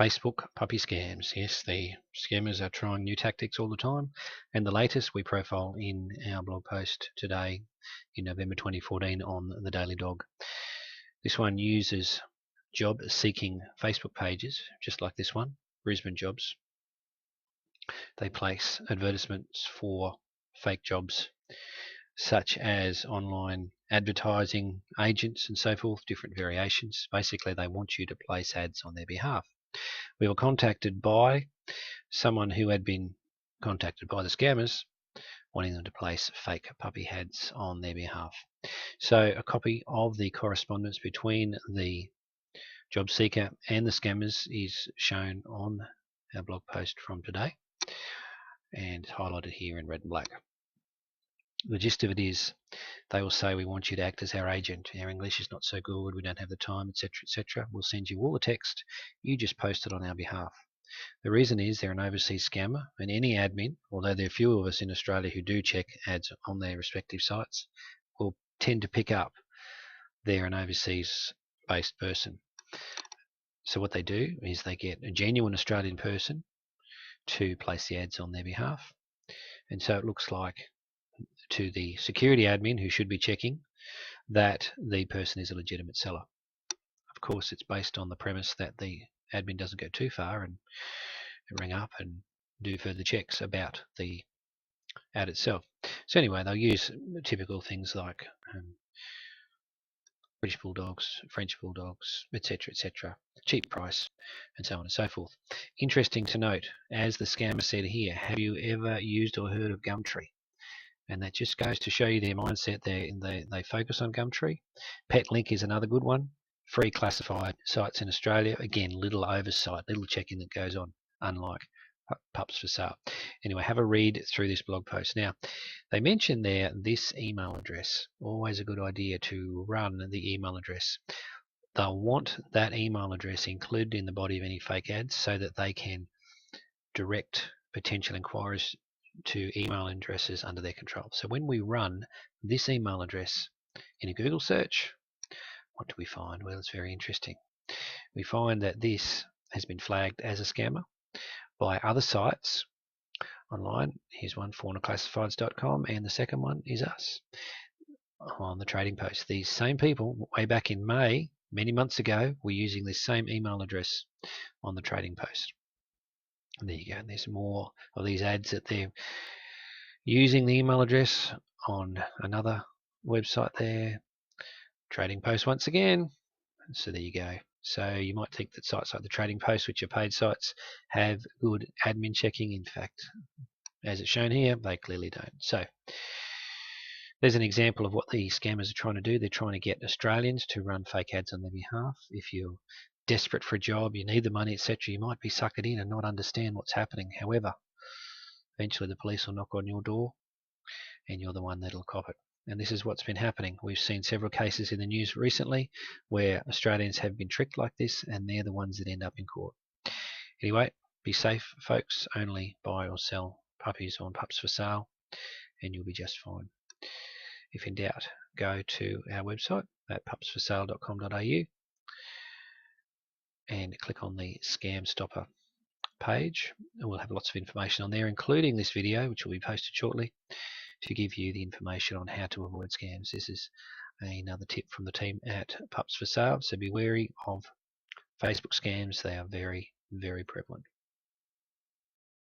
Facebook puppy scams. Yes, the scammers are trying new tactics all the time, and the latest we profile in our blog post today in November 2014 on the Daily Dog. This one uses job-seeking Facebook pages, just like this one, Brisbane Jobs. They place advertisements for fake jobs, such as online advertising agents and so forth, different variations. Basically, they want you to place ads on their behalf. We were contacted by someone who had been contacted by the scammers, wanting them to place fake puppy ads on their behalf. So a copy of the correspondence between the job seeker and the scammers is shown on our blog post from today and highlighted here in red and black. The gist of it is they will say, we want you to act as our agent. Our English is not so good, we don't have the time, etc., etc. We'll send you all the text, you just post it on our behalf. The reason is they're an overseas scammer, and any admin, although there are few of us in Australia who do check ads on their respective sites, will tend to pick up they're an overseas based person. So what they do is they get a genuine Australian person to place the ads on their behalf. And so it looks like to the security admin who should be checking that the person is a legitimate seller. Of course, it's based on the premise that the admin doesn't go too far and ring up and do further checks about the ad itself. So anyway, they'll use typical things like British Bulldogs, French Bulldogs, etc., etc., cheap price, and so on and so forth. Interesting to note, as the scammer said here, have you ever used or heard of Gumtree? And that just goes to show you their mindset. They focus on Gumtree. PetLink is another good one. Free classified sites in Australia. Again, little oversight, little checking that goes on, unlike Pups for Sale. Anyway, have a read through this blog post. Now, they mention there this email address. Always a good idea to run the email address. They'll want that email address included in the body of any fake ads so that they can direct potential inquiries to email addresses under their control. So when we run this email address in a Google search, what do we find? Well, it's very interesting. We find that this has been flagged as a scammer by other sites online. Here's one, faunaclassifieds.com, and the second one is us on the Trading Post. These same people, way back in May, many months ago, were using this same email address on the Trading Post. And there you go. And there's more of these ads that they're using the email address on another website there. Trading Post once again. So there you go. So you might think that sites like the Trading Post, which are paid sites, have good admin checking. In fact, as it's shown here, they clearly don't. So there's an example of what the scammers are trying to do. They're trying to get Australians to run fake ads on their behalf. If you're desperate for a job, you need the money, etc., you might be suckered in and not understand what's happening. However, eventually the police will knock on your door and you're the one that'll cop it. And this is what's been happening. We've seen several cases in the news recently where Australians have been tricked like this, and they're the ones that end up in court. Anyway, be safe, folks. Only buy or sell puppies on Pups for Sale, and you'll be just fine. If in doubt, go to our website at pupsforsale.com.au and click on the Scam Stopper page. We'll have lots of information on there, including this video, which will be posted shortly, to give you the information on how to avoid scams. This is another tip from the team at Pups for Sale. So be wary of Facebook scams. They are very, very prevalent.